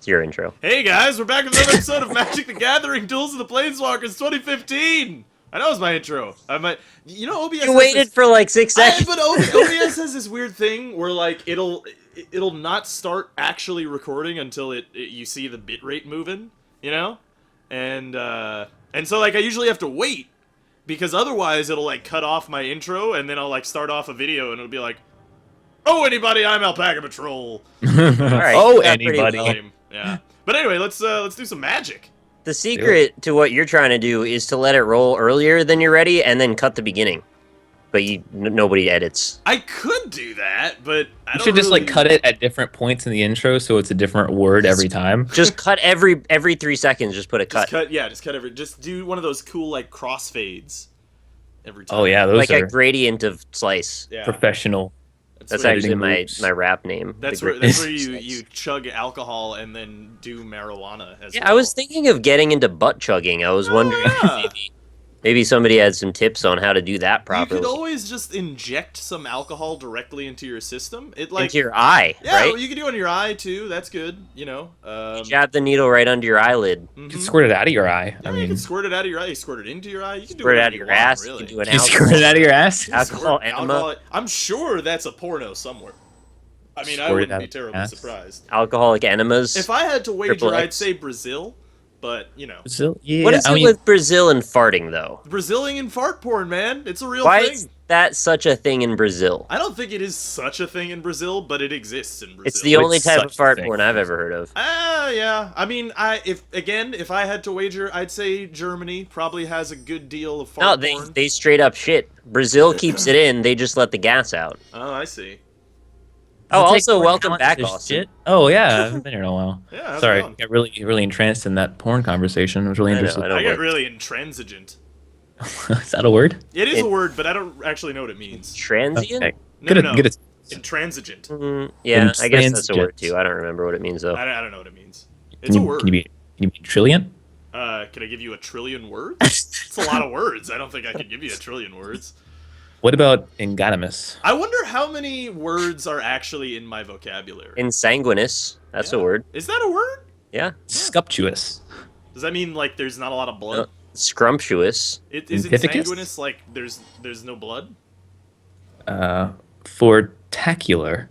It's your intro. Hey guys, we're back with another episode of Magic the Gathering Duels of the Planeswalkers 2015! I know it's my intro. OBS You waited for like 6 seconds. But OBS has this weird thing where like it'll not start actually recording until you see the bitrate moving, you know? And so like I usually have to wait because otherwise it'll like cut off my intro and then I'll like start off a video and it'll be like, "Oh anybody, I'm alpacapatrol." Right, oh anybody. Yeah. But anyway, let's do some magic. The secret to what you're trying to do is to let it roll earlier than you're ready and then cut the beginning. But nobody edits. I could do that, but I You don't should just really... like cut it at different points in the intro so it's a different word every time. Just cut every 3 seconds. Just put a cut. Just do one of those cool like crossfades every time. Oh yeah, those like are a gradient of slice. Yeah. professional. That's where actually my groups. rap name. That's The where gradient you of slice. chug alcohol and then do marijuana as Yeah, well. I was thinking of getting into butt chugging. I was wondering yeah. if maybe somebody had some tips on how to do that properly. You could always just inject some alcohol directly into your system. It like Into your eye, yeah, right? well, you can do it on your eye too. That's good. You know. You jab the needle right under your eyelid. You can squirt it out of your eye. Yeah, I you mean, can squirt it out of your eye. You squirt it into your eye. You can do Squirt it whatever out of you your want, ass. Really. You can do an you squirt it out of your ass. alcohol Squirt enema. I'm sure that's a porno somewhere. I mean, I Squirt it wouldn't out be of terribly ass. surprised. Alcoholic enemas. If I had to wager, Triple I'd X. say Brazil, but you know, Brazil? Yeah, What is I it mean, with Brazil and farting, though? Brazilian fart porn, man. It's a real Why thing. is that such a thing in Brazil? I don't think it is such a thing in Brazil, but it exists in Brazil. It's the only type such of a fart thing. porn I've ever heard of. Yeah. I mean, if I had to wager, I'd say Germany probably has a good deal of No, fart porn. they straight up shit. Brazil keeps it in, they just let the gas out. Oh, I see. Oh, I'll take also, more welcome talent back, to Austin. shit. Oh yeah, I haven't been here in a while. Yeah, how's it Sorry, going? I got really entranced in that porn conversation. I was really I know, interested. I know. I what- get really intransigent. Is that a word? It is a word, but I don't actually know what it means. Transient? Okay. No. Good at Intransigent. Yeah, I guess that's a word Intransigent. too. I don't remember what it means though. I don't know what it means. It's a word. Can you be trillion? Can I give you a trillion words? It's a lot of words. I don't think I can give you a trillion words. What about ingonimus? I wonder how many words are actually in my vocabulary. Insanguinous. That's a Yeah. word. Is that a word? Yeah. Scuptuous. Does that mean like there's not a lot of blood? Scrumptious. Is Impithecus? insanguinous like there's no blood? Fortacular.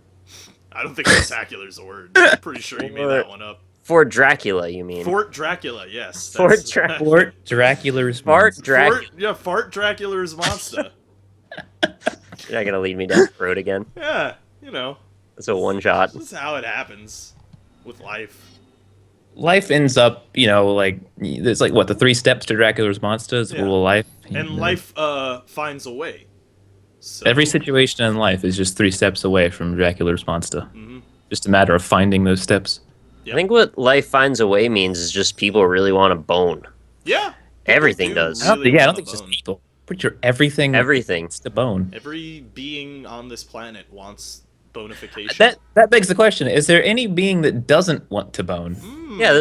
I don't think spectacular is a word. I'm pretty sure you made that one up. Fort Dracula, you mean? Fort Dracula, yes. Fort that's- Dracula. Fort Dracula's. Fart monster. Dracula. Fart Dracula's monster. You're not gonna lead me down the road again. Yeah, you know, That's a one shot. this is how it happens with life. Life ends up, like there's like what the 3 steps to Dracula's monster is Yeah. rule of life. And life finds a way. So, Every situation in life is just 3 steps away from Dracula's monster. Mhm. Just a matter of finding those steps. Yep. I think what life finds a way means is just people really want to bone. Yeah. Everything People do does. I don't really think want it's a just bone. people. Pretty sure everything. Everything. It's the bone. Every being on this planet wants bonification. That begs the question: is there any being that doesn't want to bone? Hmm. Yeah,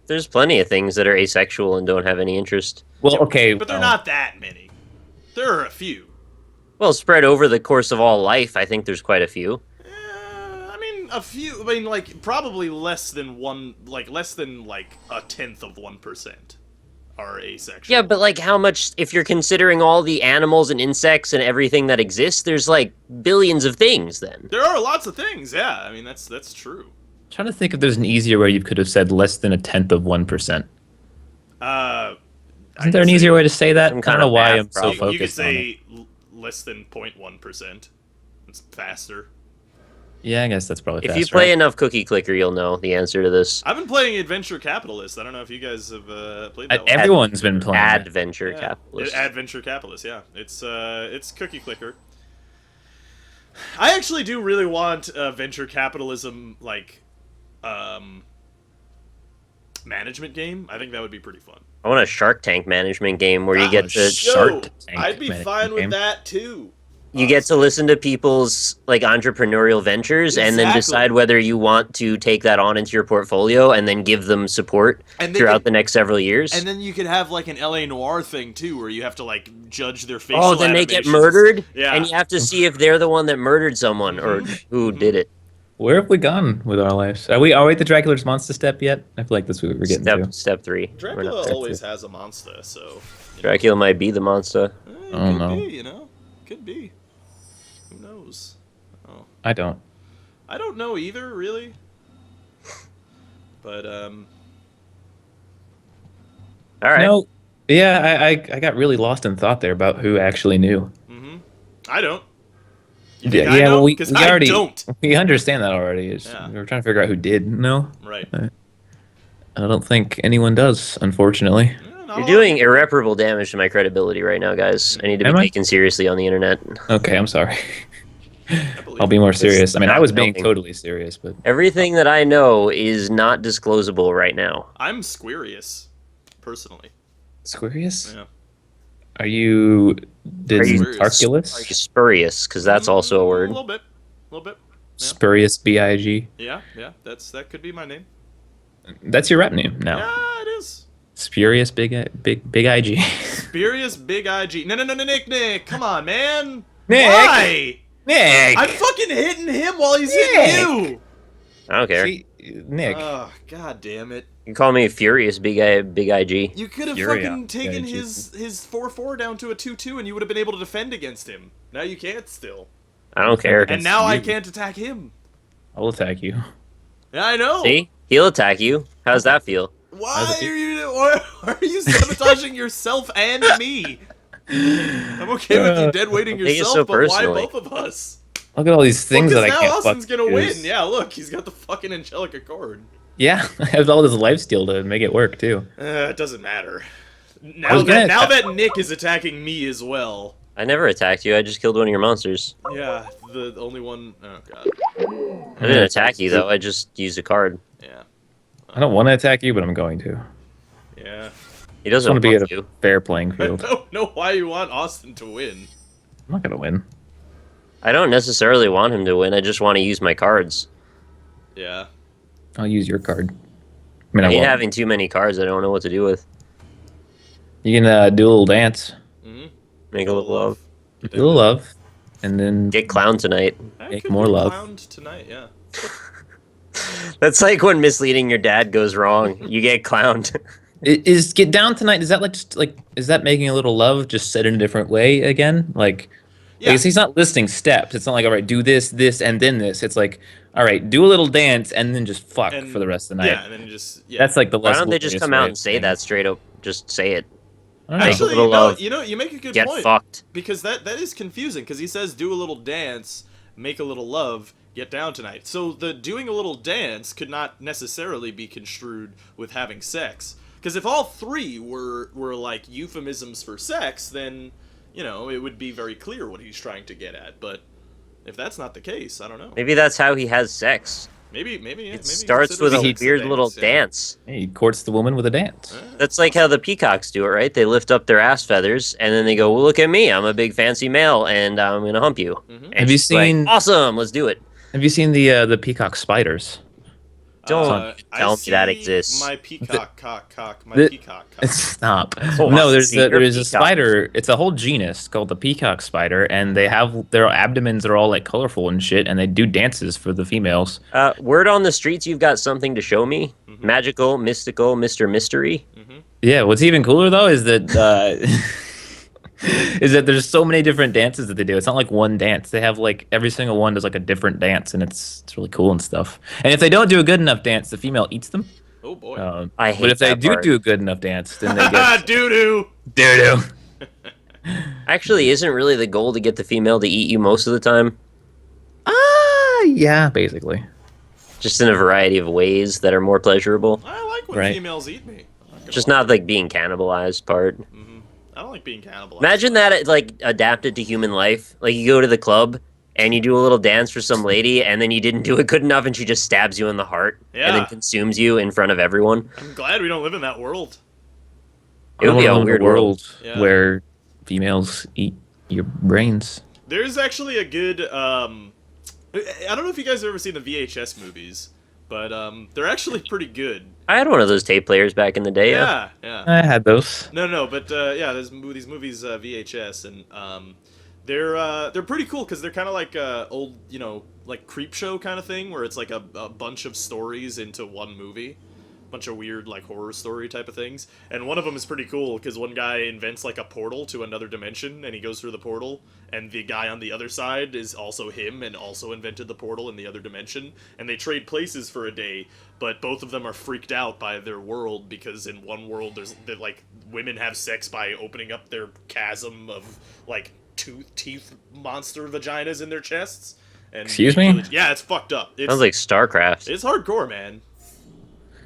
there's plenty of things that are asexual and don't have any interest. Well, okay, But they're well, not that many. There are a few. Well, spread over the course of all life, I think there's quite a few. I mean, a few. I mean, like probably less than a tenth of 1% are asexual. Yeah, but like how much, if you're considering all the animals and insects and everything that exists, there's like billions of things then. There are lots of things. Yeah, I mean that's true. trying to think if there's an easier way you could have said less than a tenth of 1%. Isn't there an easier way to say that? Some I kind don't know of why math I'm so problem. You could focused on it. say less than 0.1%. It's faster. Yeah, I guess that's probably If faster. you play enough Cookie Clicker, you'll know the answer to this. I've been playing Adventure Capitalist. I don't know if you guys have played that one. Everyone's been playing it. Adventure Yeah. capitalist. Adventure Capitalist, yeah. It's Cookie Clicker. I actually do really want venture capitalism like management game. I think that would be pretty fun. I want a Shark Tank management game where you get to Shark Tank I'd be management fine with game. that too. you get to listen to people's like entrepreneurial ventures and then Exactly. decide whether you want to take that on into your portfolio and then give them support And they throughout could- the next several years. And then you could have like an LA Noir thing too, where you have to like judge their facial. Oh, then they get animations. murdered, Yeah. and you have to see if they're the one that murdered someone or who did it. Where have we gone with our lives? Are we at the Dracula's monster step yet? I feel like that's what we're getting to. Step 3. We're Dracula not there. always has a monster, so. You know. Dracula might be the monster. It Oh, could no. be, you know? Could be. Who knows? Oh. I don't. I don't know either, really. But, All right. No. Yeah, I got really lost in thought there about who actually knew. I don't. You think I Yeah, know? well, we 'Cause we I already don't. we understand that already. Yeah. We're trying to figure out who did. No, Right. I don't think anyone does, unfortunately. Yeah, You're doing irreparable damage to my credibility right now, guys. I need to be Am I? taken seriously on the internet. Okay, I'm sorry. I believe I'll be more serious. I mean, I not was being helping. totally serious, but Everything that I know is not disclosable right now. I'm Squarius, personally. Squarius? Yeah. Are you Are you- Tarculus? Are you spurious? Because that's also a A word. little bit. A little bit. Spurious Big. Yeah, that could be my name. That's your rep name now. Yeah, it is. Spurious Big IG. Spurious Big IG. No, Nick. Come on, man. Nick. Why? Nick. I'm fucking hitting him while he's Nick. hitting you. I don't care. See, Nick. Oh, god damn it. You can call me Furious Big IG. You could have Fury fucking up. taken Yeah, his 4-4 down to a 2-2 and you would have been able to defend against him. Now you can't still. I don't care. And now I you. can't attack him. I'll attack you. Yeah, I know. See? He'll attack you. How's that feel? Why How's it why are you sabotaging yourself and me? I'm okay with you dead weighting Take it yourself, so but why personally. both of us? Look at all these things Well, that I 'cause can't now Austin's fuck gonna use. win. Yeah, look, he's got the fucking Angelica card. Yeah, I have all this lifesteal to make it work too. It doesn't matter. I was gonna Now attack- that Nick is attacking me as well. I never attacked you. I just killed one of your monsters. Yeah, the only one. Oh god. I didn't attack you, though. I just used a card. Yeah. I don't want to attack you, but I'm going to. Yeah. He I just doesn't want to be want at a you. fair playing I field. don't know why you want Austin to win. I'm not gonna win. I don't necessarily want him to win. I just want to use my cards. Yeah. I'll use your card. I mean, I I hate won't. having too many cards I don't know what to do with. You can do a little dance, Mm-hmm. Make a little love. a little love, and then Get clown tonight. Make more love. Tonight, yeah. That's like when misleading your dad goes wrong. You get clowned. Is get down tonight. Is that like just like is that making a little love just said in a different way again? Like, Yeah. because he's not listing steps. It's not like all right, do this, and then this. It's like all right, do a little dance and then just fuck And- for the rest of the night. Yeah, and then just That's like the Why less. don't they just laborious come way out of and say saying that it. straight up? Just say it. I don't know. Make a Actually, little love. you make a good Get point. fucked. Because that is confusing. Because he says do a little dance, make a little love, get down tonight. So the doing a little dance could not necessarily be construed with having sex. Because if all three were like euphemisms for sex, then it would be very clear what he's trying to get at. But if that's not the case, I don't know. Maybe that's how he has sex. Maybe It starts with a sex weird little yeah. dance. Hey, he courts the woman with a dance. That's like how the peacocks do it, right? They lift up their ass feathers and then they go, "Well, look at me. I'm a big fancy male and I'm gonna hump you." And Have you she's like, seen- awesome, let's do it. Have you seen the peacock spiders? Don't tell I me that see exists. My peacock cock. My The- peacock cock. Stop. Oh, No, I there's see. a, You're there's a peacock. spider. It's a whole genus called the peacock spider, and they have their abdomens are all like colorful and shit, and they do dances for the females. Word on the streets, you've got something to show me. Magical, mystical, Mr. Mystery. Yeah, what's even cooler though is that is that there's so many different dances that they do. It's not like one dance. They have like every single one does like a different dance, and it's really cool and stuff. And if they don't do a good enough dance, the female eats them. Oh boy. I hate But if they that do part. do a good enough dance, then they get Doo doo. doo doo. Actually, isn't really the goal to get the female to eat you most of the time? Yeah, basically. Just in a variety of ways that are more pleasurable. I like when Right. females eat me. I'm gonna Just lie. not like being cannibalized part. I don't like being cannibalized. Imagine that like adapted to human life. Like you go to the club and you do a little dance for some lady and then you didn't do it good enough and she just stabs you in the heart and then Yeah. consumes you in front of everyone. I'm glad we don't live in that world. It would be I a wanna live in weird world. Yeah. where females eat your brains. There's actually a good. I don't know if you guys have ever seen the VHS movies, but they're actually pretty good. I had one of those tape players back in the day. Yeah. Yeah. I had those. No, but yeah, there's these movies VHS, and they're pretty cool because they're kind of like old, like creep show kind of thing where it's like a bunch of stories into one movie. Bunch of weird like horror story type of things, and one of them is pretty cool because one guy invents like a portal to another dimension and he goes through the portal, and the guy on the other side is also him and also invented the portal in the other dimension, and they trade places for a day, but both of them are freaked out by their world because in one world there's like women have sex by opening up their chasm of like teeth monster vaginas in their chests. And Excuse me? Yeah, it's fucked up. Sounds like StarCraft. It's hardcore, man.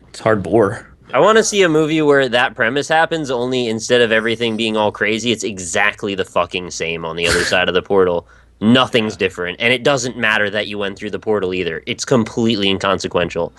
It's hard bore. I want to see a movie where that premise happens, only instead of everything being all crazy, it's exactly the fucking same on the other side of the portal. Nothing's different. And it doesn't matter that you went through the portal either. It's completely inconsequential.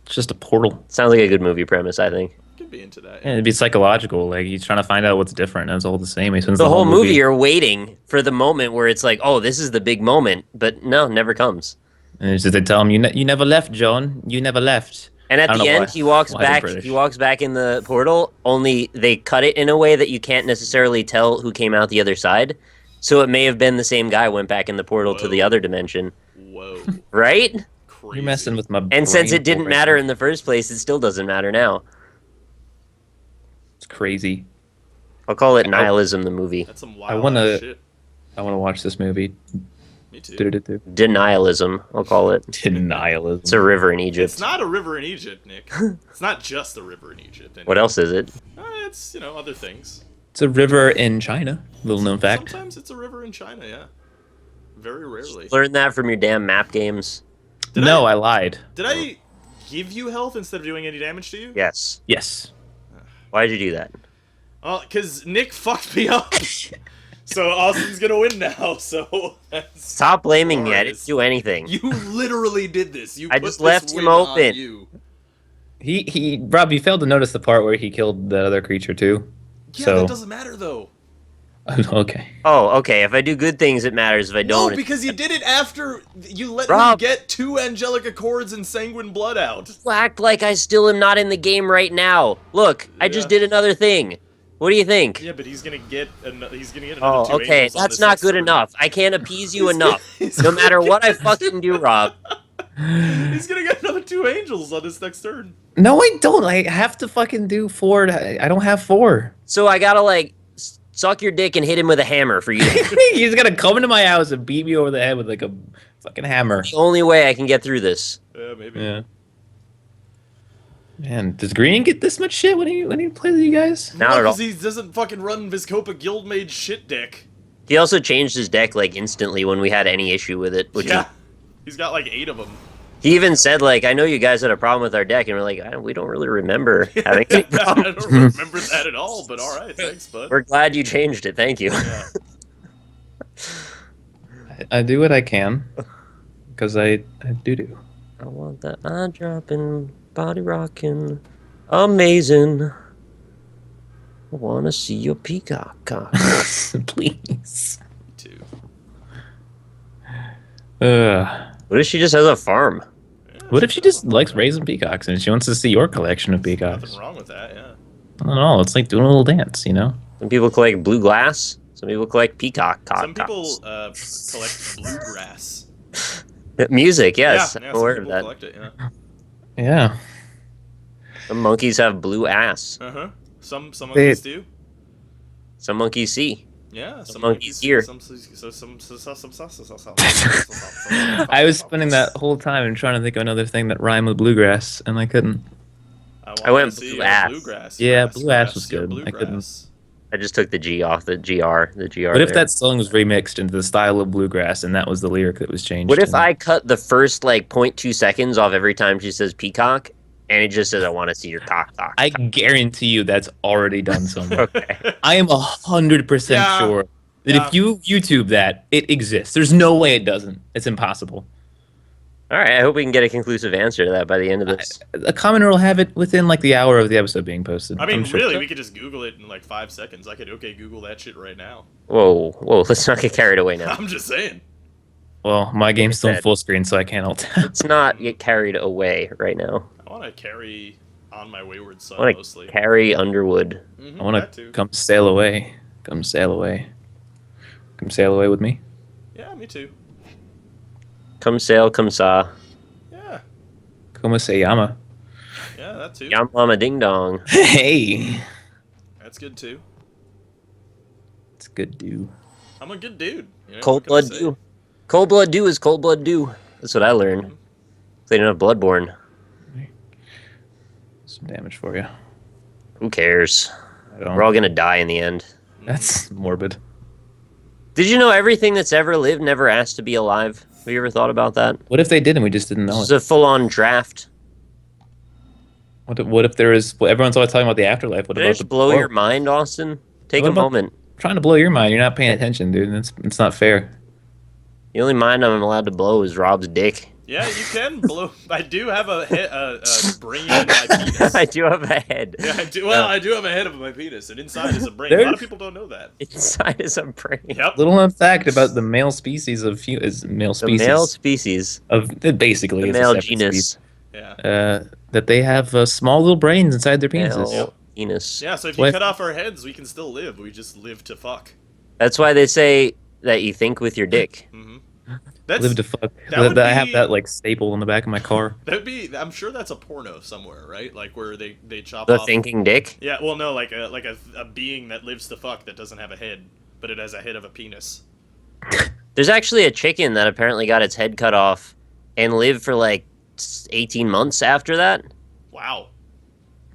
It's just a portal. Sounds like a good movie premise, I think. Could be into that. Yeah, it'd be psychological. Like he's trying to find out what's different. And it's all the same. He spends The whole movie, you're waiting for the moment where it's like, oh, this is the big moment. But no, never comes. And it's just they tell him, you never left, John. You never left. And at the end, he walks Why is he back. British? He walks back in the portal. Only they cut it in a way that you can't necessarily tell who came out the other side. So it may have been the same guy went back in the portal to the other dimension. Whoa. Right? Crazy. You're messing with my brain. And since it didn't right matter now. in the first place, it still doesn't matter now. It's crazy. I'll call it Nihilism, the movie. That's some I wild wanna- ass shit. I want to watch this movie. Me too. Do-do-do-do. Denialism, I'll call it. Denialism. It's a river in Egypt. It's not a river in Egypt, Nick. It's not just a river in Egypt. What else is it? It's, other things. It's a river in China. Little known fact. Sometimes it's a river in China, yeah. Very rarely. Learn that from your damn map games. No, I lied. Did I give you health instead of doing any damage to you? Yes. Yes. Why'd you do that? Well, because Nick fucked me up. So Austin's gonna win now, so... Stop blaming me. I didn't glorious. do anything. You literally did this. You I put just this left him win on open. you. Rob, you failed to notice the part where he killed that other creature too. Yeah, So that doesn't matter, though. okay. Oh, okay. If I do good things, it matters. If I don't, No, because you did it after you let Rob. him get 2 angelic accords and sanguine blood out. you act like I still am not in the game right now. Look, I just Yeah. did another thing. What do you think? Yeah, but he's gonna get another 2 Oh, okay. angels on That's this not next good turn. enough. I can't appease you He's enough. gonna- No matter what I fucking do, Rob. He's gonna get another 2 angels on this next turn. No, I don't. I have to fucking do 4. I don't have 4. So I gotta like suck your dick and hit him with a hammer for you. He's gonna come into my house and beat me over the head with like a fucking hammer. The only way I can get through this. Yeah, maybe. Yeah. Man, does Green get this much shit when he plays with you guys? Not at all. because he doesn't fucking run Viscopa Guildmage shit deck. He also changed his deck like instantly when we had any issue with it. Which Yeah. is, He's got like 8 of them. he even said like, I know you guys had a problem with our deck, and we're like, we don't really remember having any I problem. don't remember that at all, but alright, thanks, bud. We're glad you changed it. Thank you. Yeah. I do what I can, because I do. I want that eye dropping, body rocking, amazing. I want to see your peacock cock. Please. Too. What if she just has a farm? What if she just likes raising peacocks and she wants to see your collection of peacocks? Nothing wrong with that, yeah. I don't know. It's like doing a little dance, you know? Some people collect blue glass. Some people collect peacock cock. Some people collect bluegrass. Music, yes. yeah, I'm some aware of people that. collect it, yeah. Yeah. Some monkeys have blue ass. Uh-huh. Some monkeys do. Some monkeys see. Yeah, Some monkeys here. I was spending that whole time and trying to think of another thing that rhymed with bluegrass, and I couldn't. I went to see blue ass. bluegrass. Yeah, grass, blue ass grass, was yeah, good. I couldn't- bluegrass. I just took the G off the GR. The GR. What if there. that song was remixed into the style of bluegrass and that was the lyric that was changed? What if and- I cut the first like 0.2 seconds off every time she says peacock, and it just says I want to see your cock cock? I guarantee you that's already done somewhere. Okay. I am 100% Yeah. sure that Yeah. if you YouTube that, it exists. There's no way it doesn't. It's impossible. All right. I hope we can get a conclusive answer to that by the end of this. A commenter will have it within like the hour of the episode being posted. I mean, I'm sure. really, we could just Google it in like 5 seconds. I could Google that shit right now. Whoa. Let's not get carried away now. I'm just saying. Well, my game's still in Said. full screen, so I can't alt tab. Let's not get carried away right now. I want to carry on my wayward son I want mostly. to carry Underwood. Mhm, I want that to too. come sail away. Come sail away. Come sail away with me. Yeah, me too. Come sail, come saw. Yeah, Como se llama? yeah, that too. Yam mama ding dong. Hey, That's good too. it's good, dude. I'm a good dude. You know, what Cold can I blood say? dew. Cold blood dew is cold blood dew. That's what I learned. They don't have Bloodborne. Some damage for you. Who cares? I don't. We're all gonna die in the end. That's morbid. Did you know everything that's ever lived never asked to be alive? Have you ever thought about that? What if they did and we just didn't This know is it? a full-on draft. What if there is? Well, everyone's always talking about the afterlife. What Did I about just the blow before? your mind, Austin? Take What a about- moment. I'm trying to blow your mind. You're not paying attention, dude. It's not fair. The only mind I'm allowed to blow is Rob's dick. Yeah, you can blow. I do have a brain in my penis. I do have a head. Yeah, I do. Well, I do have a head of my penis, and inside is a brain. A There's- lot of people don't know that. Inside is a brain. Yep. Little known fact about the male species of is male The species male species. of it basically The is a male separate genus. species, Yeah. that they have small little brains inside their penises. Male genus. Yeah. So if What? you cut off our heads, we can still live. We just live to fuck. That's why they say that you think with your dick. Mm-hmm. That's Live to fuck. that would I have be- that like staple in the back of my car. that'd be. I'm sure that's a porno somewhere, right? Like where they chop The off. thinking dick. Yeah. Well, no, like a being that lives to fuck that doesn't have a head, but it has a head of a penis. There's actually a chicken that apparently got its head cut off and lived for like 18 months after that. Wow.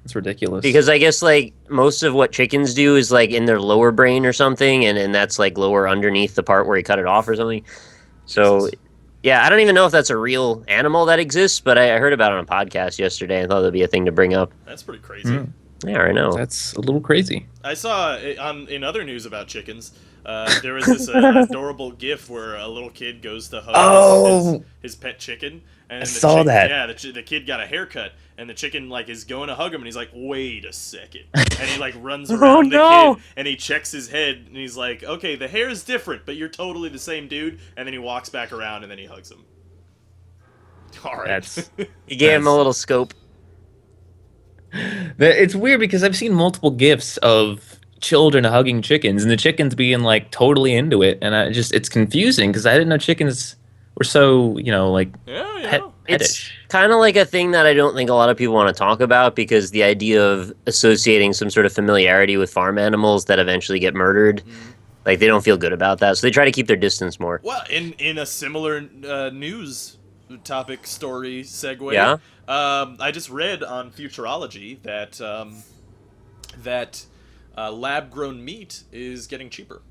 It's ridiculous. Because I guess like most of what chickens do is like in their lower brain or something, and that's like lower underneath the part where you cut it off or something. So, Jesus. yeah, I don't even know if that's a real animal that exists, but I heard about it on a podcast yesterday. I thought that'd be a thing to bring up. That's pretty crazy. Mm. Yeah, I know. That's a little crazy. I saw in other news about chickens. There was this adorable GIF where a little kid goes to hug Oh! his pet chicken, and I the saw that. Yeah, the kid got a haircut, and the chicken like is going to hug him, and he's like, "Wait a second. And he like runs around the no! kid, and he checks his head, and he's like, "Okay, the hair is different, but you're totally the same dude." And then he walks back around, and then he hugs him. All right. That's You gave him a little scope. It's weird because I've seen multiple gifs of children hugging chickens and the chickens being like totally into it, and it's confusing because I didn't know chickens were so like yeah, you pet know. It's petish. kind of like a thing that I don't think a lot of people want to talk about because the idea of associating some sort of familiarity with farm animals that eventually get murdered, like they don't feel good about that, so they try to keep their distance more. Well, in a similar news topic story segue, Yeah? I just read on Futurology that lab-grown meat is getting cheaper.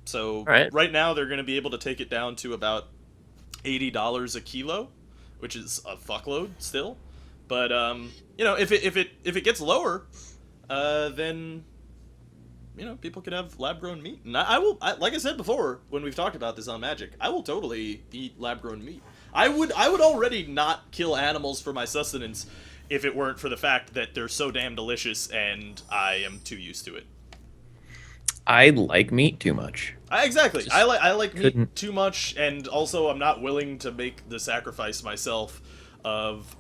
So Right now they're going to be able to take it down to about $80 a kilo, which is a fuckload still. But if it gets lower, then people can have lab-grown meat. And like I said before when we've talked about this on Magic, I will totally eat lab-grown meat. I would already not kill animals for my sustenance if it weren't for the fact that they're so damn delicious and I am too used to it. I like meat too much. Exactly. I like meat couldn't- too much, and also I'm not willing to make the sacrifice myself of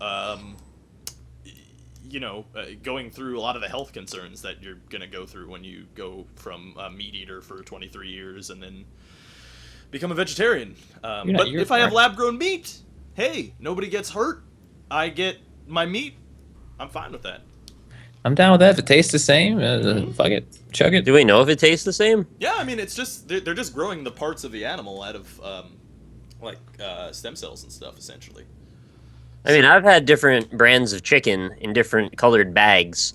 going through a lot of the health concerns that you're gonna go through when you go from a meat eater for 23 years and then become a vegetarian. But if I have lab-grown meat, hey, nobody gets hurt. I get my meat. I'm fine with that. I'm down with that. If it tastes the same, fuck it, chug it. Do we know if it tastes the same? Yeah, I mean, it's just they're just growing the parts of the animal out of stem cells and stuff, essentially. I mean, I've had different brands of chicken in different colored bags,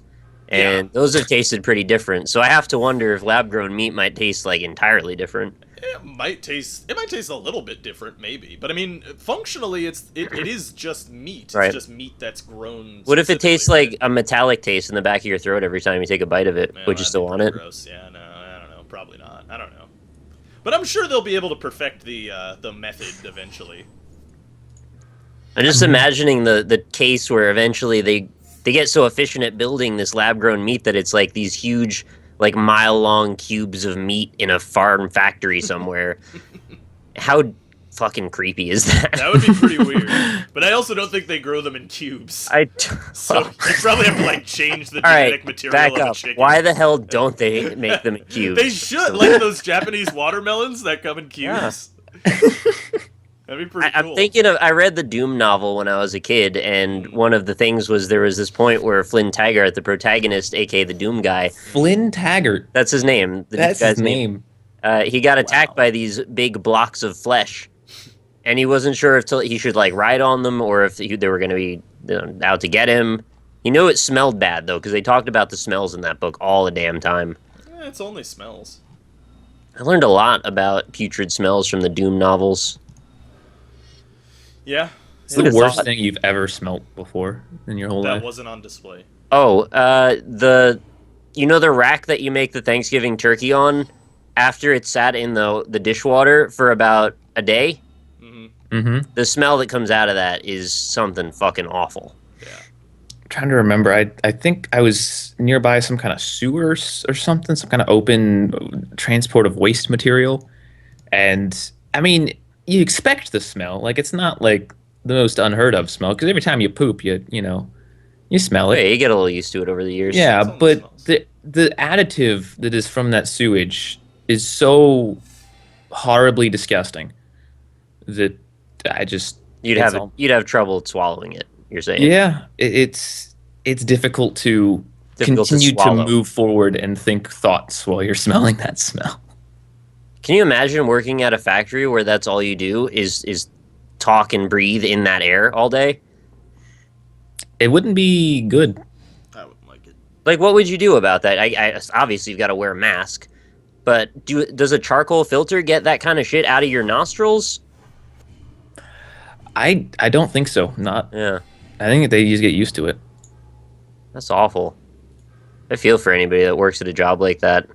and those have tasted pretty different. So I have to wonder if lab-grown meat might taste like entirely different. It might taste a little bit different, maybe. But I mean, functionally, it is just meat. Right. It's just meat that's grown. What if it tastes specifically. like a metallic taste in the back of your throat every time you take a bite of it? Man, Would you that'd still be want pretty it? Gross. Yeah, no, I don't know. Probably not. I don't know. But I'm sure they'll be able to perfect the method eventually. I'm just imagining the case where eventually they get so efficient at building this lab-grown meat that it's like these huge, like mile-long cubes of meat in a farm factory somewhere. How fucking creepy is that? That would be pretty weird. But I also don't think they grow them in cubes. So you probably have to like change the All genetic right, material back of a up. chicken. Why the hell don't they make them in cubes? They should, like those Japanese watermelons that come in cubes. That'd be pretty I'm cool. thinking of. I read the Doom novel when I was a kid, and one of the things was there was this point where Flynn Taggart, the protagonist, aka the Doom guy, Flynn Taggart. that's his name, the Doom That's his guy's name. name. He got attacked Wow. by these big blocks of flesh, and he wasn't sure if he should like ride on them or if they were going to be out to get him. He knew it smelled bad though, because they talked about the smells in that book all the damn time. It's only smells. I learned a lot about putrid smells from the Doom novels. Yeah. It's Who'd the have worst thought? thing you've ever smelt before in your whole That life. wasn't on display. Oh, the rack that you make the Thanksgiving turkey on after it's sat in the dishwater for about a day. Mm-hmm. The smell that comes out of that is something fucking awful. Yeah. Trying to remember. I think I was nearby some kind of sewer or something, some kind of open transport of waste material. And I mean, you expect the smell. Like it's not like the most unheard of smell because every time you poop, you smell it. Hey, you get a little used to it over the years. Yeah, It's only but smells. the additive that is from that sewage is so horribly disgusting that I just it's all- You'd have trouble swallowing it. You're saying yeah, it's difficult to Difficult to continue to swallow. move forward and think thoughts while you're smelling that smell. Can you imagine working at a factory where that's all you do is talk and breathe in that air all day? It wouldn't be good. I wouldn't like it. Like, what would you do about that? Obviously you've got to wear a mask, but does a charcoal filter get that kind of shit out of your nostrils? I don't think so. Not. Yeah, I think they just get used to it. that's awful. I feel for anybody that works at a job like that.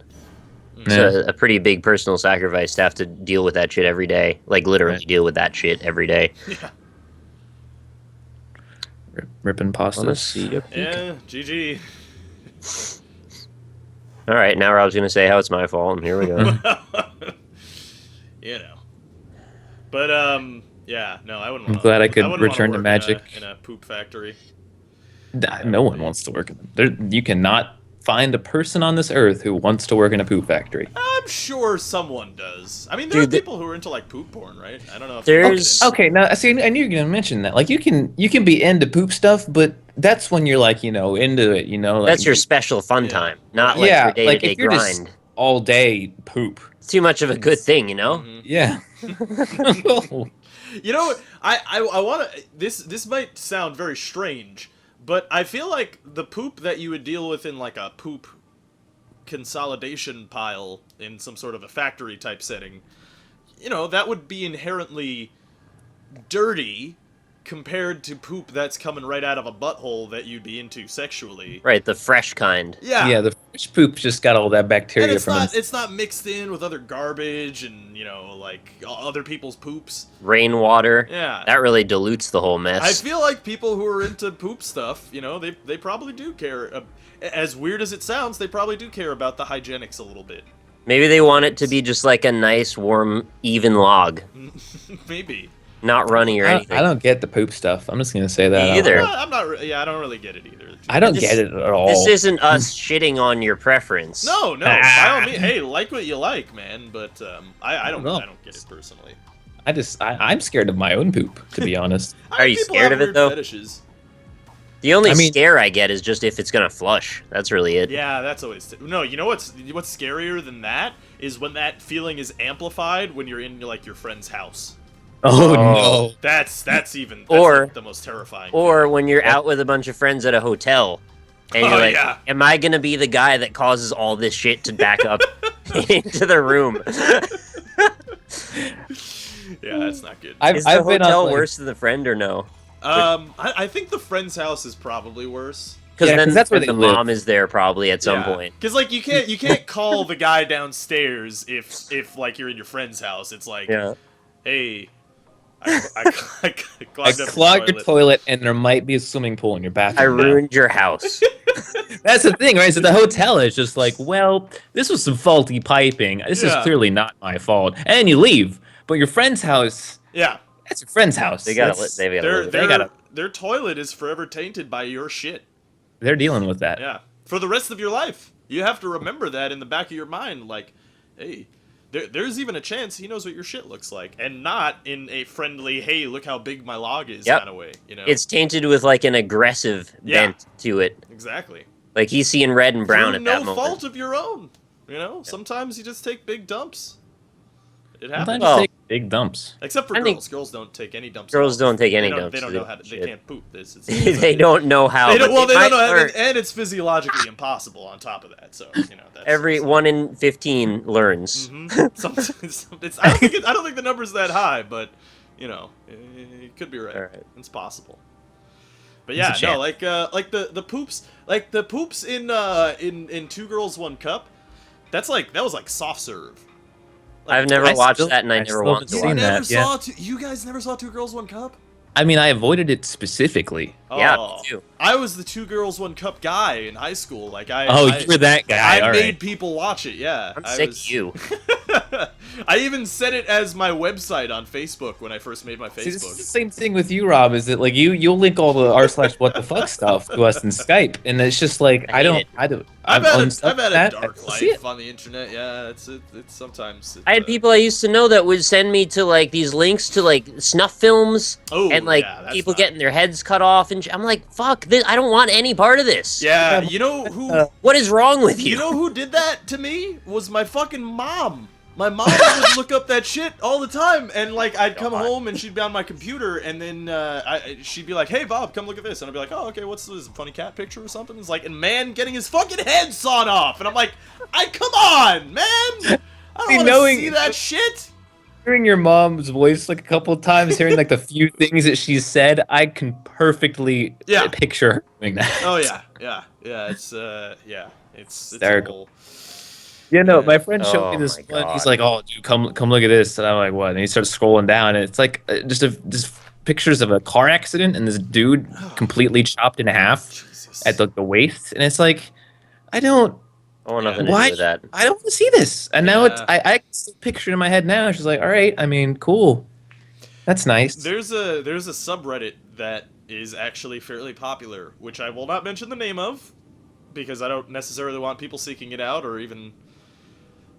It's Yeah. a pretty big personal sacrifice to have to deal with that shit every day. Like, literally Right. deal with that shit every day. Yeah. Ripping pastas. Yeah. GG. All right, now Rob's gonna say how it's my fault, and here we go. You know. But yeah, no, I wouldn't. I'm wanna- glad I could wouldn't wanna return to work magic. in a poop factory. No one wants to work in them. You cannot find a person on this earth who wants to work in a poop factory. I'm sure someone does. I mean, there Dude, are people who are into like poop porn, right? I don't know if There's- you're into- Okay, now see, I knew you were gonna mention that. Like, you can be into poop stuff, but that's when you're like, into it. Like, That's your special fun Yeah. time, not like yeah, your day like to day if you're grind. just all day poop. It's too much of a good thing, you know. Mhm. Yeah. You know, I want to. This might sound very strange, but I feel like the poop that you would deal with in like a poop consolidation pile in some sort of a factory type setting, that would be inherently dirty compared to poop that's coming right out of a butthole that you'd be into sexually. Right, the fresh kind. Yeah. Yeah, the fish poop just got all that bacteria And it's from not it. it's not mixed in with other garbage and like other people's poops. Rainwater. Yeah. That really dilutes the whole I mess. feel like people who are into poop stuff, they probably do care. As weird as it sounds, they probably do care about the hygienics a little bit. Maybe they want it to be just like a nice, warm, even log, Maybe. not runny or anything. I don't get the poop stuff. I'm just gonna say that. Me out either. loud. I'm not. I don't really get it either. I don't This- get it at all. This isn't us shitting on your preference. No, by all means. Hey, like what you like, man. But I don't. No. I don't get it personally. I'm scared of my own poop, to be honest. Are you People scared have of it, weird though? Fetishes. The only I mean- scare I get is just if it's gonna flush. That's really it. Yeah, that's always. No, you know what's scarier than that is when that feeling is amplified when you're in like your friend's house. Oh, no. That's even. That's Or- like the most terrifying. Or when you're out with a bunch of friends at a hotel, and you're Oh, like, yeah. "Am I gonna be the guy that causes all this shit to back up into the room?" Yeah, that's not good. Is the hotel worse than the friend or no? I think the friend's house is probably worse. Because Yeah, then 'cause that's where the they live. mom is there probably at some point. Because like you can't call the guy downstairs if like you're in your friend's house. It's like, Yeah. hey, I I clogged up clogged the your toilet, and there might be a swimming pool in your I bathroom. ruined your house. That's the thing, right? So the hotel is just like, well, this was some faulty piping. This is Yeah. clearly not my fault. And you leave. But your friend's house, Yeah, that's your friend's house. They gotta That's- they gotta their live. their, gotta- their toilet is forever tainted by your shit. They're dealing with that. Yeah, for the rest of your life. You have to remember that in the back of your mind. Like, hey, there's even a chance he knows what your shit looks like, and not in a friendly, hey, look how big my log is Yep. kind of way. You know, It's tainted with like an aggressive Yeah. bent to it. exactly. Like he's seeing red and brown Through at no that moment. fault of your own. You know, sometimes you just take big dumps. It happens. Sometimes Well, you take big dumps. Except for I think girls. Girls don't take any dumps. girls at all. don't take any They dumps. They don't know how to. They Shit. can't poop. This. They don't know how. They don't, but well, they might don't know, learn. and it's physiologically impossible. On top of that, so you know that's Every 1 in 15 learns. Sometimes I don't think the number's that high, but you know, you could be right. All right. It's possible. But It's yeah, a no, like the poops in Two Girls One Cup. That was like soft serve. Like, I've never I watched still- that, and I I never still want haven't to seen watch that. it. yeah. You guys never saw Two Girls One Cup? I mean, I avoided it specifically. Yeah, Oh, me too. I was the Two Girls One Cup guy in high school. Like I You were that guy. I all made right. people watch it. Yeah, I'm I sick was- of you. I even set it as my website on Facebook when I first made my See, this is Facebook. the same thing with you, Rob. Is that like you'll link all the r/what the fuck stuff to us in Skype, and it's just like I hate it. I've I'm had a that. dark I see it. life on the internet. Yeah, it's sometimes. I had people I used to know that would send me to like these links to like snuff films Oh, and like yeah, that's people not- getting their heads cut off, and I'm like, fuck this! I don't want any part of this. Yeah, you know who? What is wrong with you? You know who did that to me? Was my fucking mom. My mom would look up that shit all the time, and like I'd come home and she'd be on my computer, and then she'd be like, "Hey Bob, come look at this," and I'd be like, "Oh, okay, what's this? Funny cat picture or something?" It's like a man getting his fucking head sawn off, and I'm like, come on, man! I don't See, want to knowing- see that shit." Hearing your mom's voice like a couple times, hearing like the few things that she said, I can perfectly Yeah. picture her doing that. Oh yeah. It's Hysterical. terrible. Yeah, no, Yeah. my friend showed me Oh this my one. He's God. like, "Oh, dude, come look at this," and I'm like, "What?" And he starts scrolling down, and it's like just pictures of a car accident, and this dude completely chopped in half Jesus. at the waist, and it's like, I don't want nothing to do why with that. I don't want to see this. And now it's Yeah. I can still picture it in my head now. She's like, "All right, I mean, cool, that's nice." There's a subreddit that is actually fairly popular, which I will not mention the name of, because I don't necessarily want people seeking it out or even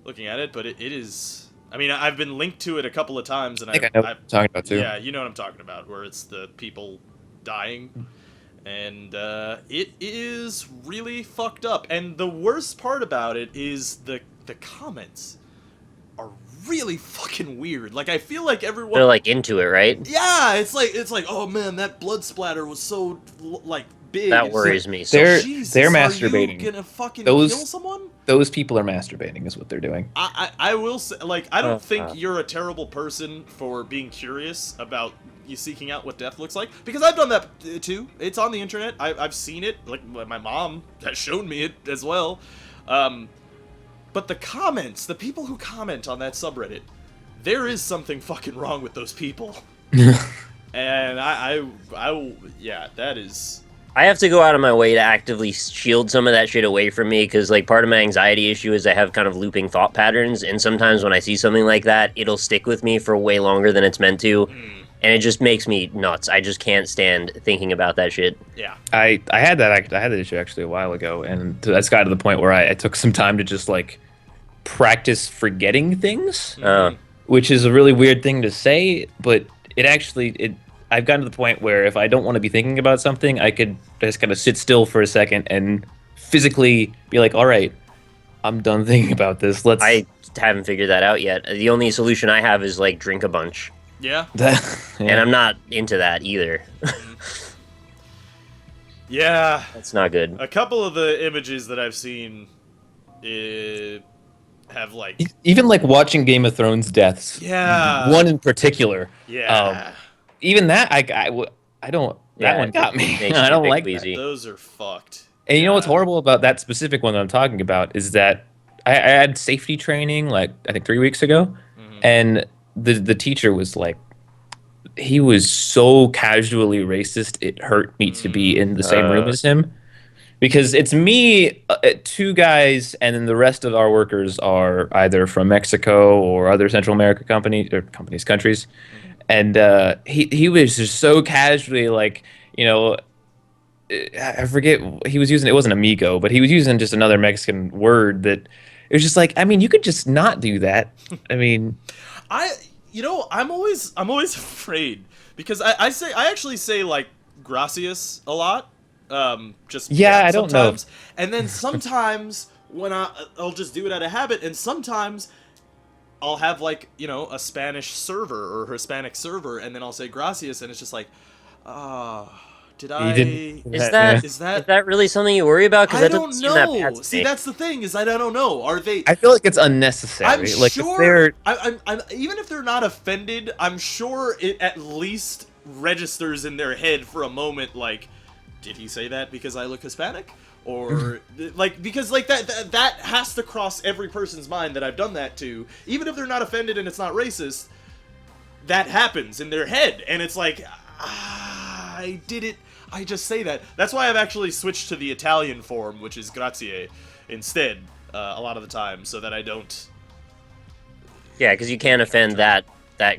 looking at it. But it is. I mean, I've been linked to it a couple of times, and I think I know what you're talking about too. yeah, you know what I'm talking about, where it's the people dying, and it is really fucked up. And the worst part about it is the comments are really fucking weird. Like I feel like everyone They're like into it, right? yeah, it's like, oh man, that blood splatter was so like big. That It's worries like, me. They're- Jesus, they're are masturbating. you gonna fucking Those- kill someone? Those people are masturbating, is what they're doing. I will say, like, I don't think Uh-huh. you're a terrible person for being curious about you seeking out what death looks like, because I've done that too. It's on the internet. I've seen it. Like my mom has shown me it as well. But the comments, the people who comment on that subreddit, there is something fucking wrong with those people. And yeah, that is. I have to go out of my way to actively shield some of that shit away from me because, like, part of my anxiety issue is I have kind of looping thought patterns, and sometimes when I see something like that, it'll stick with me for way longer than it's meant to, and it just makes me nuts. I just can't stand thinking about that shit. Yeah. I had that issue actually a while ago, and that's got to the point where I took some time to just like practice forgetting things, which is a really weird thing to say, but I've gotten to the point where if I don't want to be thinking about something, I could just kind of sit still for a second and physically be like, all right, I'm done thinking about this. I haven't figured that out yet. The only solution I have is, like, drink a bunch, Yeah. and I'm not into that either. Yeah. That's not good. A couple of the images that I've seen have like Even like watching Game of Thrones deaths. yeah. One in particular. Yeah. Even that, I don't. That Yeah, one got it me. makes I you don't big like that. queasy. Those are fucked. And you know what's Yeah. horrible about that specific one that I'm talking about is that I had safety training like I think 3 weeks ago, and the teacher was like, he was so casually racist. It hurt me to be in the same room as him, because it's me, two guys, and then the rest of our workers are either from Mexico or other Central America countries, and he was just so casually like, you know. I forget he was using. It wasn't amigo, but he was using just another Mexican word that It was just like, I mean, you could just not do that. I mean, I'm always afraid because I actually say like gracias a lot, yeah, I don't know. sometimes, and then sometimes when I'll just do it out of habit, and sometimes I'll have like a Spanish server or Hispanic server, and then I'll say gracias, and it's just like, ah, did You didn't. I? Is Yeah. that Is is that? that really something you worry about? Because I that doesn't don't seem that bad know. to See, me. that's the thing is I don't know. Are they? I feel like it's I'm unnecessary. Like if sure. they're I'm even if they're not offended, I'm sure it at least registers in their head for a moment. Like, did he say that because I look Hispanic, or like because like that has to cross every person's mind that I've done that to. Even if they're not offended and it's not racist, that happens in their head, and it's like, I did it. I just say that. That's why I've actually switched to the Italian form, which is grazie, instead, a lot of the time, so that I don't. Yeah, because you can't offend that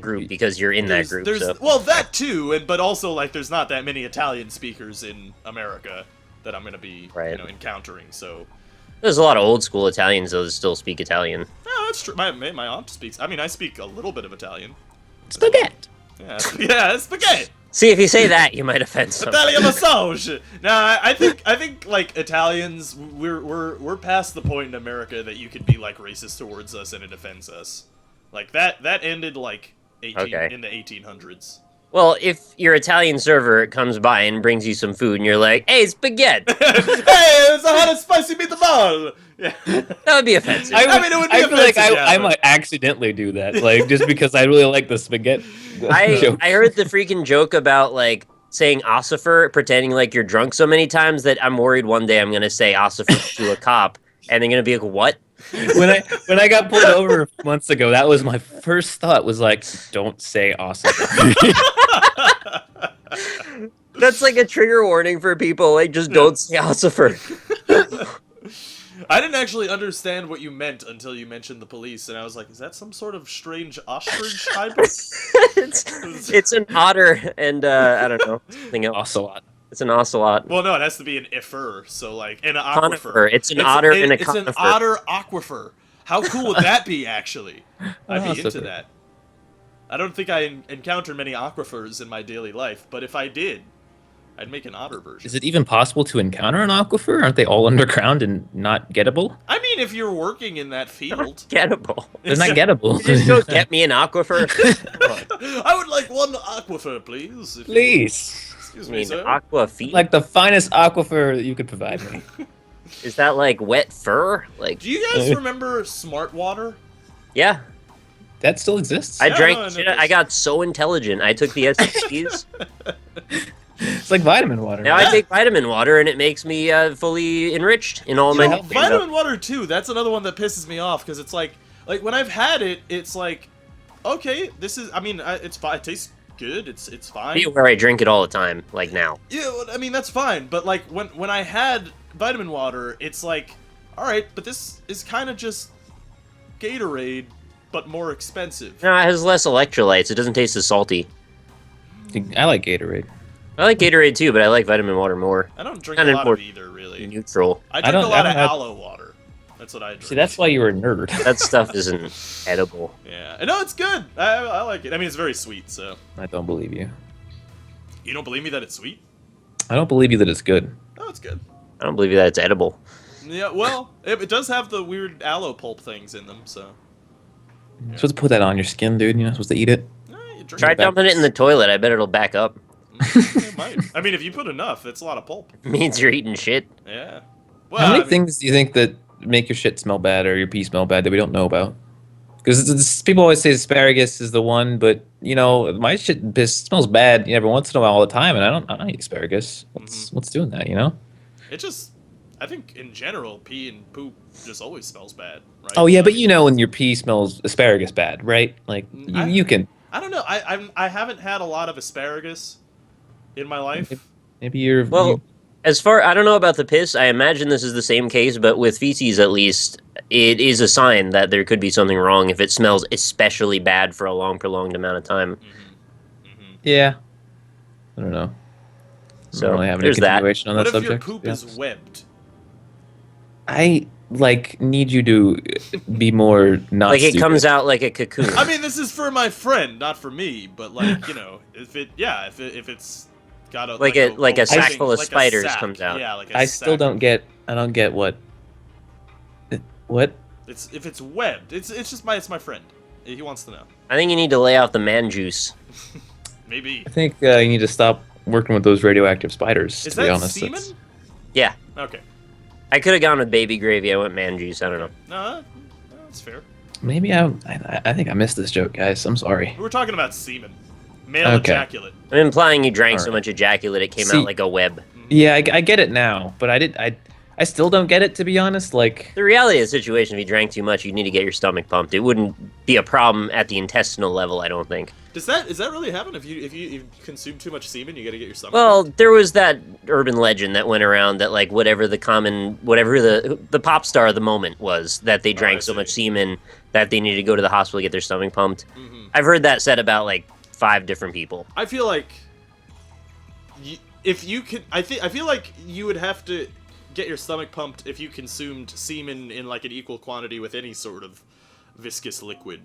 group because you're in that group. There's So well that too, but also like there's not that many Italian speakers in America that I'm gonna be Right. encountering. So there's a lot of old school Italians though that still speak Italian. yeah, that's true. My aunt speaks. I mean, I speak a little bit of Italian. spaghetti. Yeah, yeah, spaghetti. See, if you say that, you might offend someone. Italian massage. No, I think like Italians, we're past the point in America that you could be like racist towards us and it offends us. Like that ended like in the 1800s. Well, if your Italian server comes by and brings you some food, and you're like, "Hey, spaghetti," Hey, it's a hot and spicy meatball. Yeah. that would be offensive. I mean, it would be I feel like offensive, I yeah, might accidentally do that, like just because I really like the spaghetti. joke. I heard the freaking joke about like saying ossifer, pretending like you're drunk so many times that I'm worried one day I'm gonna say ossifer to a cop, and they're gonna be like, "What?" when I got pulled over months ago, that was my first thought. Was like, don't say awesome. That's like a trigger warning for people. Like, just don't say ossifer. I didn't actually understand what you meant until you mentioned the police, and I was like, is that some sort of strange ostrich hybrid? it's an otter and I don't know something else. Ocelot. It's an ocelot. Well, no, it has to be an ifer, so like an Conifer. aquifer. It's an otter and a It's conifer. an otter aquifer. How cool would that be, actually? I'd be into Ossifer. that. I don't think I encounter many aquifers in my daily life, but if I did, I'd make an otter version. Is it even possible to encounter an aquifer? Aren't they all underground and not gettable? I mean, if you're working in that field. Gettable. They're not gettable. Just go get me an aquifer. I would like one aquifer, please. If you- Please. Excuse I me, mean, sir. aqua feet. Like the finest aquifer that you could provide me. Is that like wet fur? Like, Do you guys remember Smart Water? yeah. That still exists. I Yeah, drank. no, I know shit, this. I got so intelligent. I took the SATs. It's like vitamin water. Now I take vitamin water, and it makes me fully enriched in all my. know, health Vitamin water too. That's another one that pisses me off because it's like when I've had it, it's like, okay, this is. I mean, it's fine. It tastes good. It's fine. Be aware I drink it all the time, like now. Yeah, well, I mean that's fine. But like when I had vitamin water, it's like, all right, but this is kind of just Gatorade, but more expensive. No, it has less electrolytes. It doesn't taste as salty. I like Gatorade. I like Gatorade too, but I like vitamin water more. I don't drink Kinda a lot of important. either, really. Neutral. I drink don't- a lot I of don't have- aloe water. That's what I drink. See, that's why you were a nerd. That stuff isn't edible. Yeah, no, it's good. I like it. I mean, it's very sweet. So I don't believe you. you don't believe me that it's sweet? I don't believe you that it's good. No, it's good. I don't believe that it's edible. Yeah, well, it does have the weird aloe pulp things in them, so. You're supposed to put that on your skin, dude. You're not supposed to eat it. You drink Try it. dumping it in the toilet. I bet it'll back up. It might. I mean, if you put enough, it's a lot of pulp. It means you're eating shit. Yeah. How Well, many I mean, things do you think that make your shit smell bad or your pee smell bad that we don't know about? Because people always say asparagus is the one, but you know my shit and piss smells bad every once in a while all the time, and I don't eat asparagus. What's doing that? You know? it just. I think in general, pee and poop just always smells bad, right? Oh yeah, Like, but you know when your pee smells asparagus bad, right? Like you can I don't know. I haven't had a lot of asparagus in my life. maybe you're Well, as far I don't know about the piss. I imagine this is the same case, but with feces at least, it is a sign that there could be something wrong if it smells especially bad for a long, prolonged amount of time. yeah. I don't know. I So don't really have any there's that. continuation on What that if your subject. poop yeah. is webbed? I like need you to be more not Like it stupid. comes out like a cocoon. I mean, this is for my friend, not for me. But like, if it's got a Like a sack full of like a spiders sack. comes out. Yeah, like a I still sack don't of- get. I don't get what. What? It's if it's webbed. It's just my friend. He wants to know. I think you need to lay out the man juice. Maybe. I think you need to stop working with those radioactive spiders. Is to be that honest, semen? That's- Yeah, Okay. I could have gone with baby gravy. I went man juice. I don't know. No, that's fair. maybe I think I missed this joke, guys. I'm sorry. We were talking about semen. Male Okay. ejaculate. I'm implying you drank so Alright. much ejaculate it came See- out like a web. Yeah, I get it now, but I still don't get it, to be honest. Like, The reality of the situation, if you drank too much, you'd need to get your stomach pumped. It wouldn't be a problem at the intestinal level, I don't think. Does that really happen? If you consume too much semen, you gotta get your stomach. Well, there was that urban legend that went around that like whatever the pop star of the moment was, that they drank so see. much semen that they needed to go to the hospital to get their stomach pumped. Mhm. I've heard that said about like 5 different people. I feel like if you could, I feel like you would have to get your stomach pumped if you consumed semen in like an equal quantity with any sort of viscous liquid,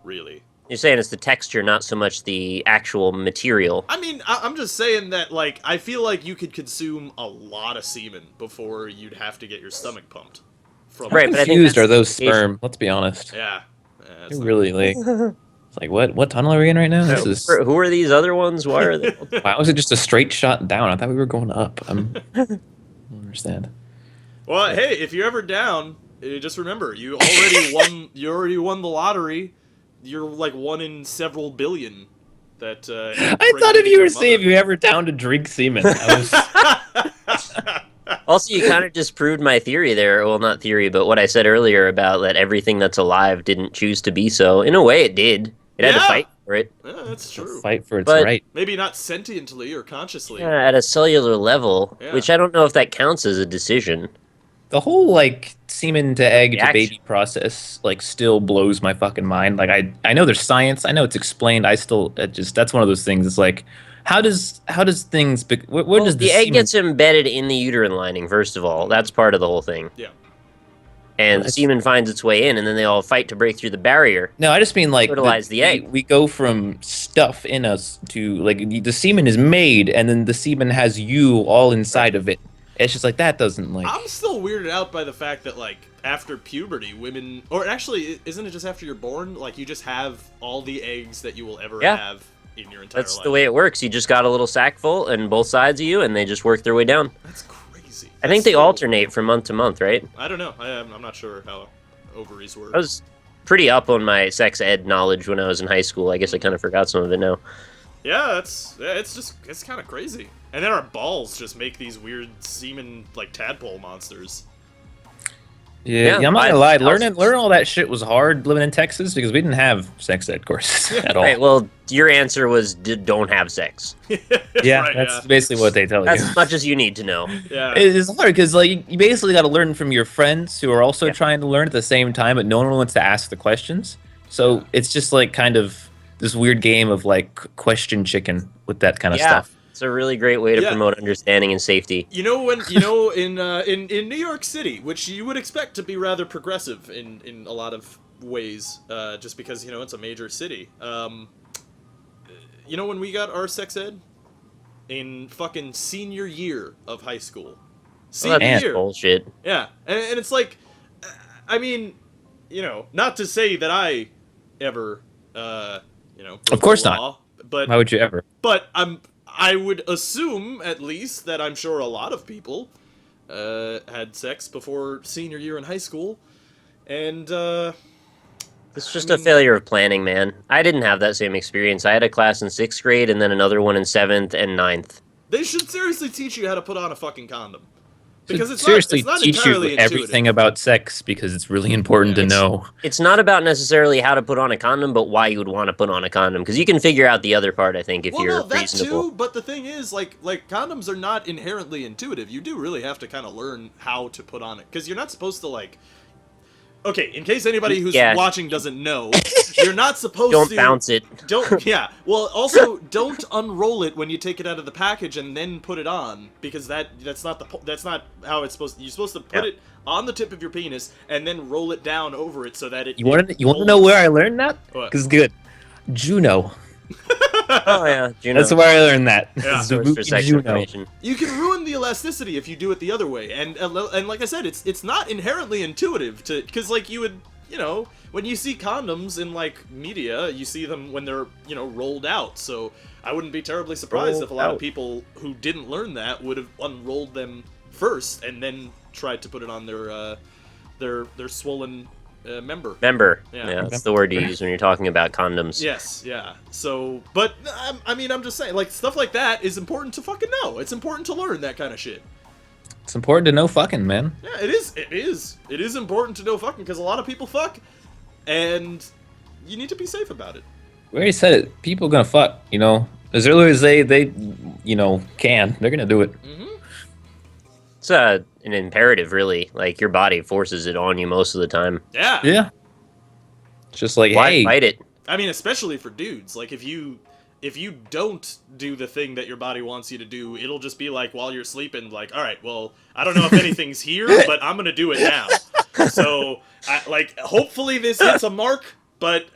really. You're saying it's the texture, not so much the actual material. I mean, I'm just saying that, like, I feel like you could consume a lot of semen before you'd have to get your stomach pumped. From Right, but I think confused that's are those the case. sperm? Let's be honest. Yeah. It's You're not- really like, it's like what tunnel are we in right now? This is Who are these other ones? Why are they? why was it just a straight shot down? I thought we were going up. I don't understand. Well, hey, if you're ever down, just remember you already won. You already won the lottery. You're like one in several billion. That I thought if you were saying if you eere down to drink semen, I was, Also, you kind of disproved my theory there. Well, not theory, but what I said earlier about that everything that's alive didn't choose to be so. In a way, it did. It had to Yeah. fight for it. Yeah, that's true. fight for its But- right. Maybe not sentiently or consciously. Yeah, at a cellular level, Yeah. which I don't know if that counts as a decision. The whole like semen to egg to Reaction. baby process like still blows my fucking mind. Like I know there's science, I know it's explained. I still that's one of those things. It's like how does things where Well, does the egg semen- gets embedded in the uterine lining, first of all. That's part of the whole thing. Yeah. And the That's- semen finds its way in, and then they all fight to break through the barrier. No, I just mean like Fertilize the egg. We go from stuff in us to like the semen is made, and then the semen has you all inside of it. It's just like that doesn't like. I'm still weirded out by the fact that, like, after puberty, women, or actually, isn't it just after you're born? Like, you just have all the eggs that you will ever Yeah. have in your entire That's life. the way it works. You just got a little sack full, and both sides of you, and they just work their way down. That's crazy. I think That's they so- alternate from month to month, right? I don't know. I'm not sure how ovaries work. I was pretty up on my sex ed knowledge when I was in high school. I guess I kind of forgot some of it now. Yeah, it's kind of crazy. And then our balls just make these weird semen, like, tadpole monsters. Yeah, Yeah, I'm not I- gonna lie. I was- Learning all that shit was hard living in Texas because we didn't have sex ed courses at all. Right, well, your answer was don't have sex. yeah, right, that's basically what they tell That's you. as much as you need to know. Yeah. It's hard because like you basically got to learn from your friends who are also Yeah. trying to learn at the same time, but no one wants to ask the questions. So Yeah. it's just like kind of this weird game of like question chicken with that kind of Yeah, stuff. it's a really great way to Yeah. promote understanding and safety. You know in New York City, which you would expect to be rather progressive in a lot of ways, just because it's a major city. You know when we got our sex ed in fucking senior year of high school. Well, Senior that's year. bullshit. Yeah, and it's like, I mean, not to say that I ever, broke Of course the not. law, but Why would you ever? but I would assume at least that I'm sure a lot of people had sex before senior year in high school, and It's just a failure of planning, man. I didn't have that same experience. I had a class in 6th grade and then another one in 7th and 9th. they should seriously teach you how to put on a fucking condom, because it's seriously not teach entirely you intuitive. everything about sex because it's really important to It's- know. It's not about necessarily how to put on a condom, but why you would want to put on a condom. Because you can figure out the other part, I think, if Well, you're no, that reasonable. too. But the thing is, like condoms are not inherently intuitive. You do really have to kind of learn how to put on it, because you're not supposed to like. Okay, in case anybody who's Yeah. watching doesn't know, you're not supposed Don't to bounce it. Don't yeah. Well, also don't unroll it when you take it out of the package and then put it on because that's not how it's supposed to. You're supposed to put it on the tip of your penis and then roll it down over it so that it You want to know where I learned that? What? Because good. Juno. Oh yeah, Juno. That's where I learned that. Yeah. It's Source for sex Juno. information. You can ruin the elasticity if you do it the other way, and like I said, it's not inherently intuitive to because like you would when you see condoms in like media, you see them when they're rolled out. So I wouldn't be terribly surprised if a lot of people who didn't learn that would have unrolled them first and then tried to put it on their swollen member. Yeah, that's the word you use when you're talking about condoms. Yes, yeah. So, but I mean, I'm just saying, like stuff like that is important to fucking know. It's important to learn that kind of shit. It's important to know fucking, man. Yeah, it is. It is important to know fucking because a lot of people fuck, and you need to be safe about it. We already said it. People gonna fuck, as early as they can. They're gonna do it. Mm-hmm. It's an imperative, really. Like your body forces it on you most of the time. Yeah. Yeah. It's just like, Why hey, fight it? I mean, especially for dudes. Like if you don't do the thing that your body wants you to do, it'll just be like while you're sleeping, like, all right, well, I don't know if anything's here, but I'm gonna do it now. So, hopefully this hits a mark. But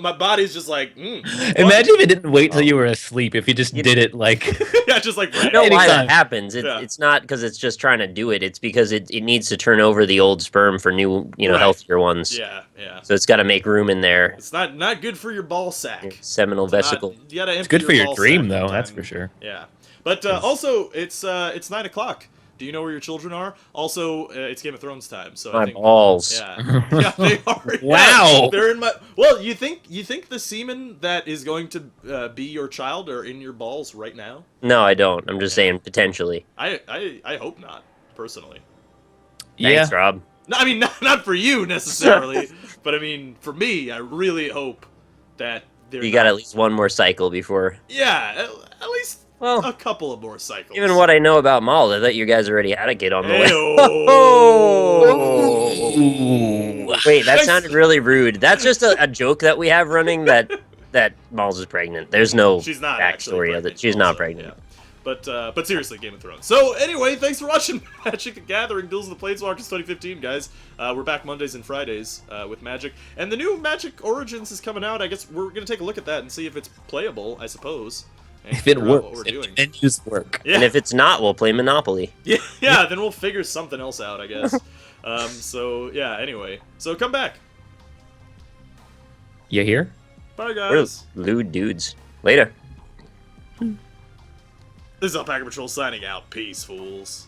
my body's just like, imagine if it didn't wait till you were asleep. If you just did it like, yeah, just like right You know why Anytime. that happens? Yeah. It's not because it's just trying to do it. It's because it needs to turn over the old sperm for new, Right. healthier ones. Yeah, yeah. So it's got to make room in there. It's not good for your ball sack. Seminal vesicle. You gotta empty it's good for your ball dream, sack though. sometime. That's for sure. Yeah, but also it's 9:00. Do you know where your children are? Also, it's Game of Thrones time, so I My think balls. yeah, they are. Yeah, Wow. they're in my. Well, you think the semen that is going to be your child are in your balls right now? No, I don't. I'm just saying potentially. I hope not, personally. Thanks, Yeah. Rob. No, I mean not for you necessarily, but I mean for me. I really hope that they're. You got not. at least one more cycle before. Yeah, at least Well, a couple of more cycles. given what I know about Malls, I thought you guys already had a kid on the way. Heyo. Ooh. Wait, that sounded really rude. That's just a joke that we have running that Malls is pregnant. There's no She's not actually backstory of pregnant it. She's not also, pregnant. yeah. But seriously, Game of Thrones. So anyway, thanks for watching Magic the Gathering Duels of the Planeswalkers 2015, guys. We're back Mondays and Fridays with Magic, and the new Magic Origins is coming out. I guess we're gonna take a look at that and see if it's playable. I suppose. And If it figure out what works, we're if doing. the menus work. Yeah. And if it's not, we'll play Monopoly. Yeah, then we'll figure something else out, I guess. So yeah. Anyway, so come back. You hear? Bye, We're guys. lewd dudes. Later. This is Alpaca Patrol signing out. Peace, fools.